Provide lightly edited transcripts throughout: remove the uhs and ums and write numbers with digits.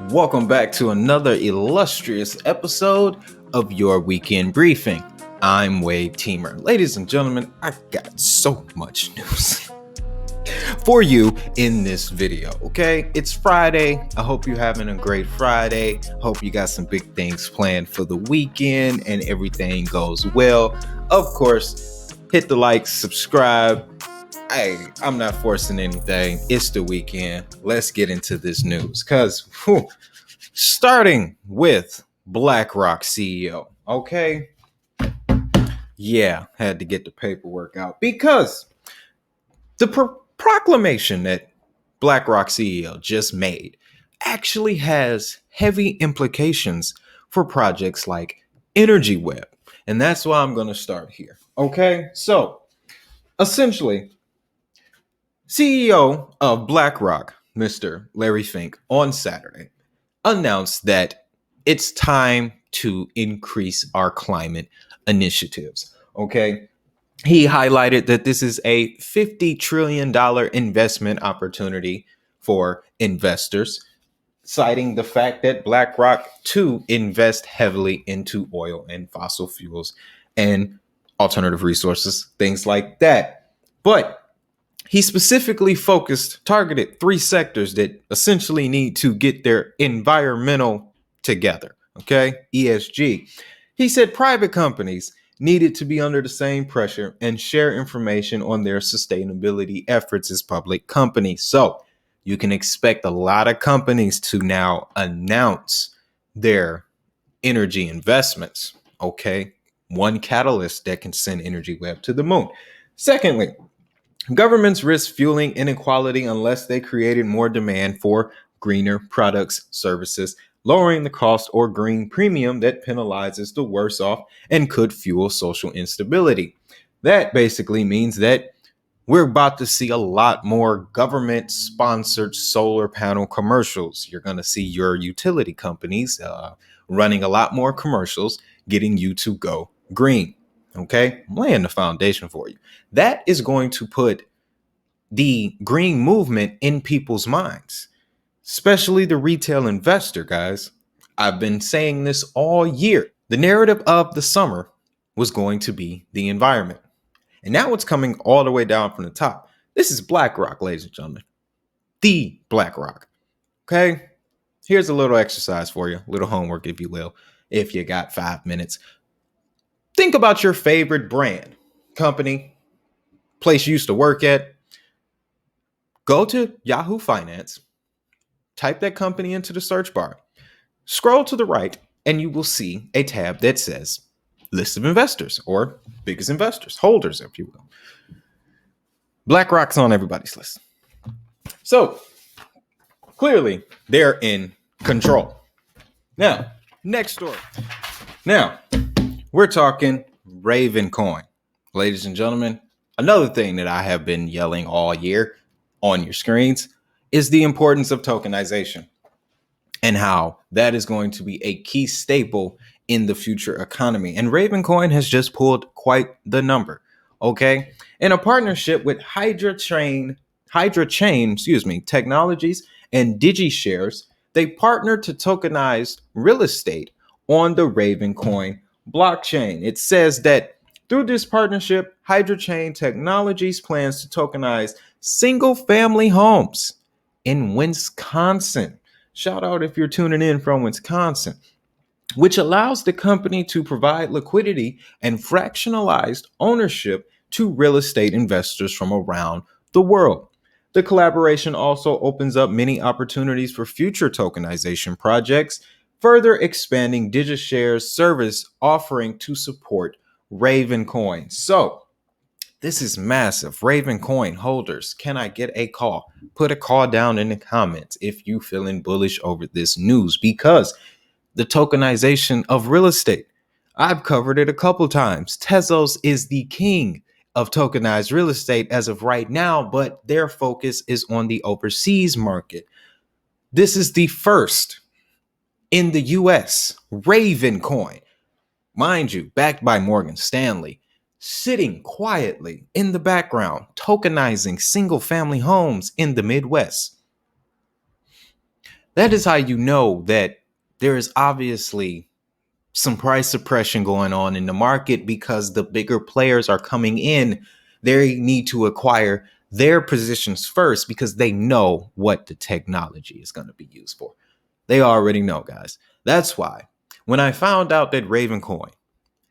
Welcome back to another illustrious episode of your weekend briefing. I'm Wade Teamer. Ladies and gentlemen, I got so much news for you in this video, okay? It's Friday. I hope you're having a great Friday. Hope you got some big things planned for the weekend and everything goes well. Of course, hit the like, subscribe. I'm not forcing anything. It's the weekend. Let's get into this news because starting with BlackRock CEO, okay? Yeah, had to get the paperwork out because the proclamation that BlackRock CEO just made actually has heavy implications for projects like Energy Web. And that's why I'm going to start here, okay? So, essentially, CEO of BlackRock, Mr. Larry Fink, on Saturday announced that it's time to increase our climate initiatives. Okay. He highlighted that this is a $50 trillion investment opportunity for investors, citing the fact that BlackRock too invest heavily into oil and fossil fuels and alternative resources, things like that. But he specifically targeted three sectors that essentially need to get their environmental together. Okay, ESG. He said private companies needed to be under the same pressure and share information on their sustainability efforts as public companies. So you can expect a lot of companies to now announce their energy investments. Okay, one catalyst that can send Energy Web to the moon. Secondly, governments risk fueling inequality unless they created more demand for greener products, services, lowering the cost or green premium that penalizes the worse off and could fuel social instability. That basically means that we're about to see a lot more government-sponsored solar panel commercials. You're going to see your utility companies running a lot more commercials, getting you to go green. Okay, I'm laying the foundation for you. That is going to put the green movement in people's minds, especially the retail investor, guys. I've been saying this all year. The narrative of the summer was going to be the environment. And now it's coming all the way down from the top. This is BlackRock, ladies and gentlemen. The BlackRock. Okay? Here's a little exercise for you, a little homework, if you will, if you got 5 minutes. Think about your favorite brand, company, place you used to work at. Go to Yahoo Finance, type that company into the search bar, scroll to the right, and you will see a tab that says list of investors or biggest investors, holders, if you will. BlackRock's on everybody's list. So clearly they're in control. Now, next story. Now, we're talking Ravencoin. Ladies and gentlemen, another thing that I have been yelling all year on your screens is the importance of tokenization and how that is going to be a key staple in the future economy. And Ravencoin has just pulled quite the number. Okay. In a partnership with Hydra Chain Technologies and DigiShares, they partnered to tokenize real estate on the Ravencoin blockchain. It says that through this partnership, Hydra Chain Technologies plans to tokenize single-family homes in Wisconsin. Shout out if you're tuning in from Wisconsin, which allows the company to provide liquidity and fractionalized ownership to real estate investors from around the world. The collaboration also opens up many opportunities for future tokenization projects, further expanding DigiShare's service offering to support Ravencoin. So this is massive. Ravencoin holders, can I get a call? Put a call down in the comments if you feeling bullish over this news, because the tokenization of real estate, I've covered it a couple times. Tezos is the king of tokenized real estate as of right now, but their focus is on the overseas market. This is the first in the US, Ravencoin, mind you, backed by Morgan Stanley, sitting quietly in the background, tokenizing single-family homes in the Midwest. That is how you know that there is obviously some price suppression going on in the market because the bigger players are coming in. They need to acquire their positions first because they know what the technology is going to be used for. They already know, guys. That's why when I found out that Ravencoin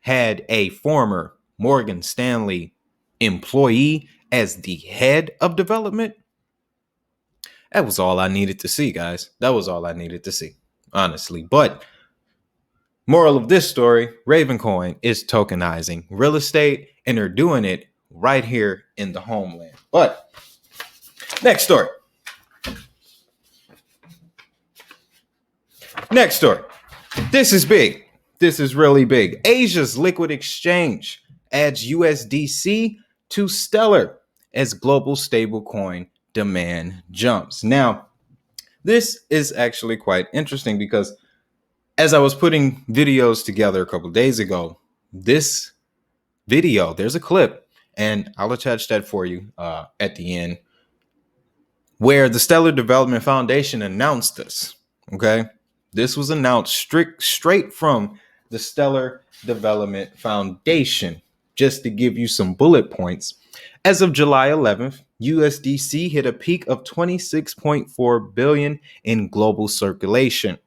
had a former Morgan Stanley employee as the head of development, that was all I needed to see, guys. That was all I needed to see, honestly. But moral of this story, Ravencoin is tokenizing real estate, and they're doing it right here in the homeland. But next story. Next story. This is big. This is really big. Asia's liquid exchange adds USDC to Stellar as global stablecoin demand jumps. Now, this is actually quite interesting because as I was putting videos together a couple of days ago, this video, there's a clip, and I'll attach that for you at the end, where the Stellar Development Foundation announced this. Okay, this was announced straight from the Stellar Development Foundation. Just to give you some bullet points, as of July 11th, USDC hit a peak of 26.4 billion in global circulation,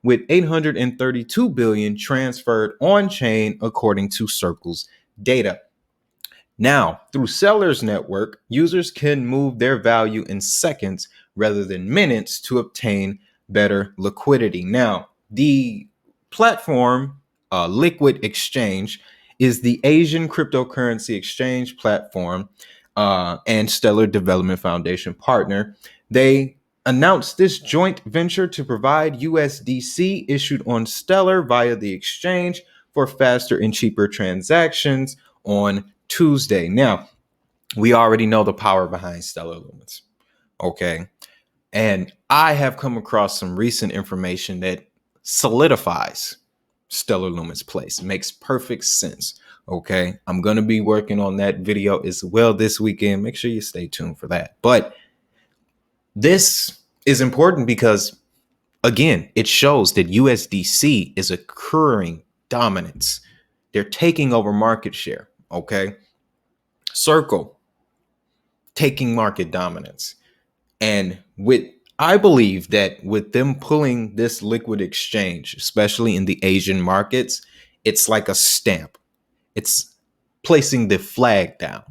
with 832 billion transferred on chain, according to Circle's data. Now, through Sellers Network, users can move their value in seconds rather than minutes to obtain better liquidity. Now, the platform, Liquid Exchange, is the Asian cryptocurrency exchange platform and Stellar Development Foundation partner. They announced this joint venture to provide USDC issued on Stellar via the exchange for faster and cheaper transactions on Tuesday. Now, we already know the power behind Stellar Lumens. Okay. And I have come across some recent information that solidifies Stellar Lumens' place. It makes perfect sense. Okay. I'm going to be working on that video as well this weekend. Make sure you stay tuned for that. But this is important because, again, it shows that USDC is accruing dominance. They're taking over market share. Okay. Circle taking market dominance. And I believe that with them pulling this liquid exchange, especially in the Asian markets, it's like a stamp. It's placing the flag down.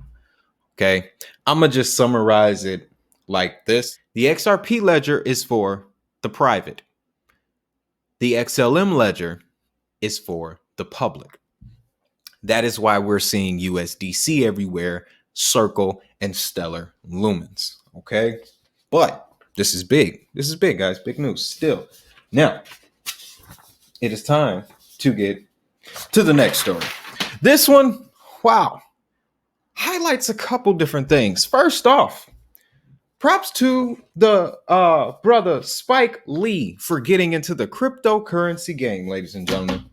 Okay. I'm going to just summarize it like this. The XRP ledger is for the private. The XLM ledger is for the public. That is why we're seeing USDC everywhere, Circle, and Stellar Lumens. Okay. But this is big. This is big, guys. Big news still. Now, it is time to get to the next story. This one, wow, highlights a couple different things. First off, props to the brother Spike Lee for getting into the cryptocurrency game, ladies and gentlemen.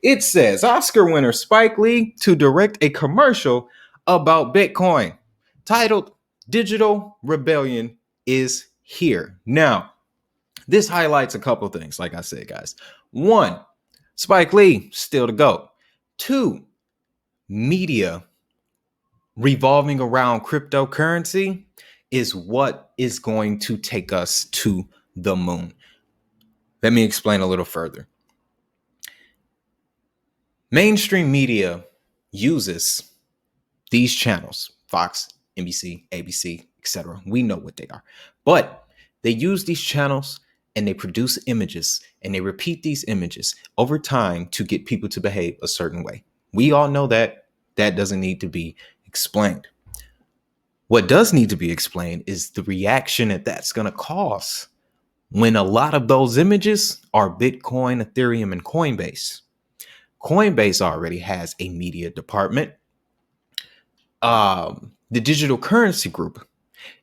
It says Oscar winner Spike Lee to direct a commercial about Bitcoin titled Digital Rebellion is Here. Now, this highlights a couple things, like I said, guys. One, Spike Lee, still the GOAT. Two, media revolving around cryptocurrency is what is going to take us to the moon. Let me explain a little further. Mainstream media uses these channels, Fox, NBC, ABC, etc. We know what they are. But they use these channels and they produce images and they repeat these images over time to get people to behave a certain way. We all know that. That doesn't need to be explained. What does need to be explained is the reaction that that's going to cause when a lot of those images are Bitcoin, Ethereum, and Coinbase. Coinbase already has a media department. The Digital Currency Group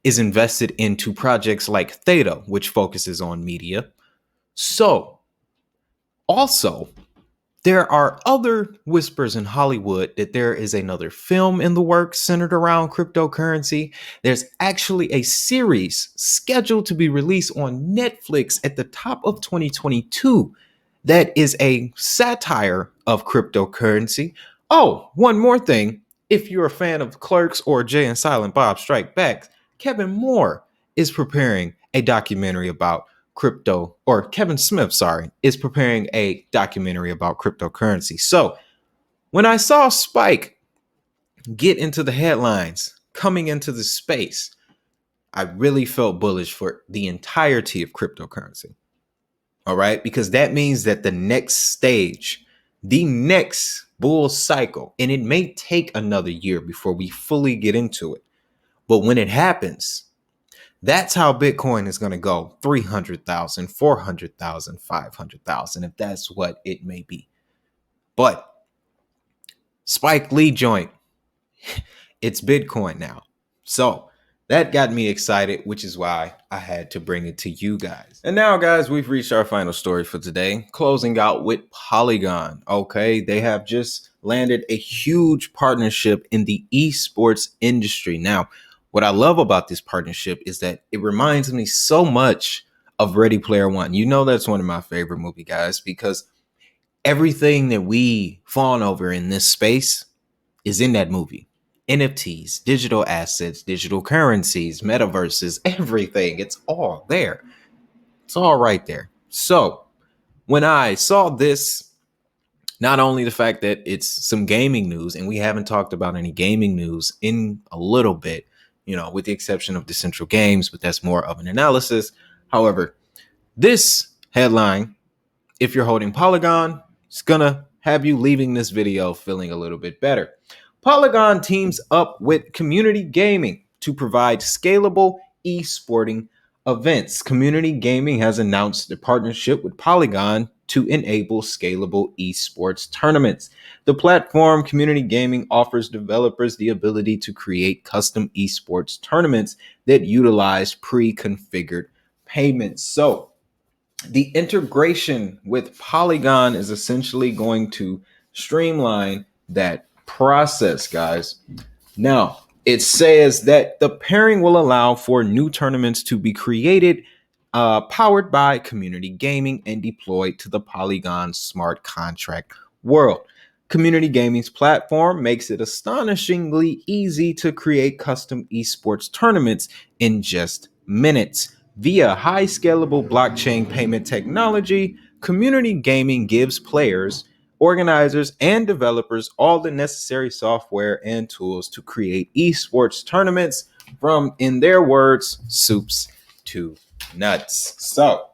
is invested into projects like Theta, which focuses on media. So, also, there are other whispers in Hollywood that there is another film in the works centered around cryptocurrency. There's actually a series scheduled to be released on Netflix at the top of 2022 that is a satire of cryptocurrency. Oh, one more thing. If you're a fan of Clerks or Jay and Silent Bob Strike Back, Kevin Moore is preparing a documentary about crypto, or Kevin Smith, sorry, is preparing a documentary about cryptocurrency. So when I saw Spike get into the headlines coming into the space, I really felt bullish for the entirety of cryptocurrency. All right, because that means that the next stage, the next bull cycle, and it may take another year before we fully get into it. But when it happens, that's how Bitcoin is going to go 300,000, 400,000, 500,000, if that's what it may be. But Spike Lee joint, it's Bitcoin now. So that got me excited, which is why I had to bring it to you guys. And now, guys, we've reached our final story for today, closing out with Polygon. Okay, they have just landed a huge partnership in the esports industry. Now, what I love about this partnership is that it reminds me so much of Ready Player One. You know, that's one of my favorite movie, guys, because everything that we fawn over in this space is in that movie. NFTs, digital assets, digital currencies, metaverses, everything. It's all there. It's all right there. So when I saw this, not only the fact that it's some gaming news, and we haven't talked about any gaming news in a little bit, you know, with the exception of Decentral Games, but that's more of an analysis. However, this headline, if you're holding Polygon, it's gonna have you leaving this video feeling a little bit better. Polygon teams up with Community Gaming to provide scalable esporting events. Community Gaming has announced a partnership with Polygon to enable scalable esports tournaments. The platform, Community Gaming, offers developers the ability to create custom esports tournaments that utilize pre-configured payments. So the integration with Polygon is essentially going to streamline that process, guys. Now, it says that the pairing will allow for new tournaments to be created, powered by Community Gaming and deployed to the Polygon smart contract world. Community Gaming's platform makes it astonishingly easy to create custom esports tournaments in just minutes. Via high scalable blockchain payment technology, Community Gaming gives players, organizers, and developers all the necessary software and tools to create esports tournaments from, in their words, soups to nuts. So,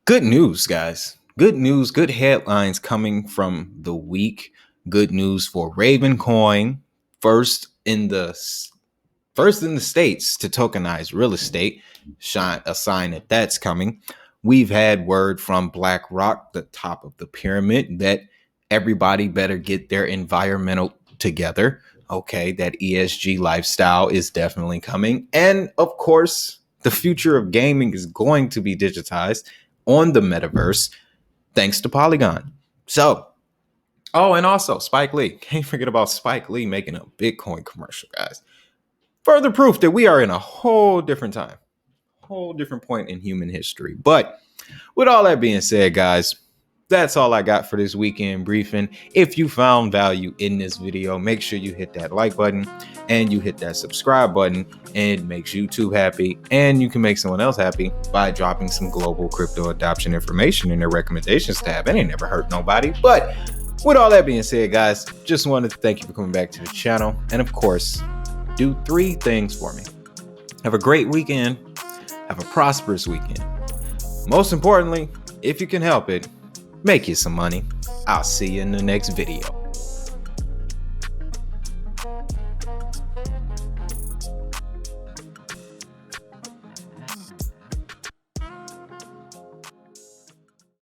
good news, guys. Good news, good headlines coming from the week. Good news for Ravencoin, first in the states to tokenize real estate. A sign that that's coming. We've had word from BlackRock, the top of the pyramid, that everybody better get their environmental together. Okay, that ESG lifestyle is definitely coming. And of course, the future of gaming is going to be digitized on the metaverse, thanks to Polygon. So, oh, and also Spike Lee. Can't forget about Spike Lee making a Bitcoin commercial, guys. Further proof that we are in a whole different time, whole different point in human history. But with all that being said, guys, that's all I got for this weekend briefing. If you found value in this video, make sure you hit that like button and you hit that subscribe button. It makes YouTube happy, and you can make someone else happy by dropping some global crypto adoption information in their recommendations tab. It ain't never hurt nobody. But with all that being said, guys, just wanted to thank you for coming back to the channel. And of course, do 3 things for me. Have a great weekend. Have a prosperous weekend. Most importantly, if you can help it, make you some money. I'll see you in the next video.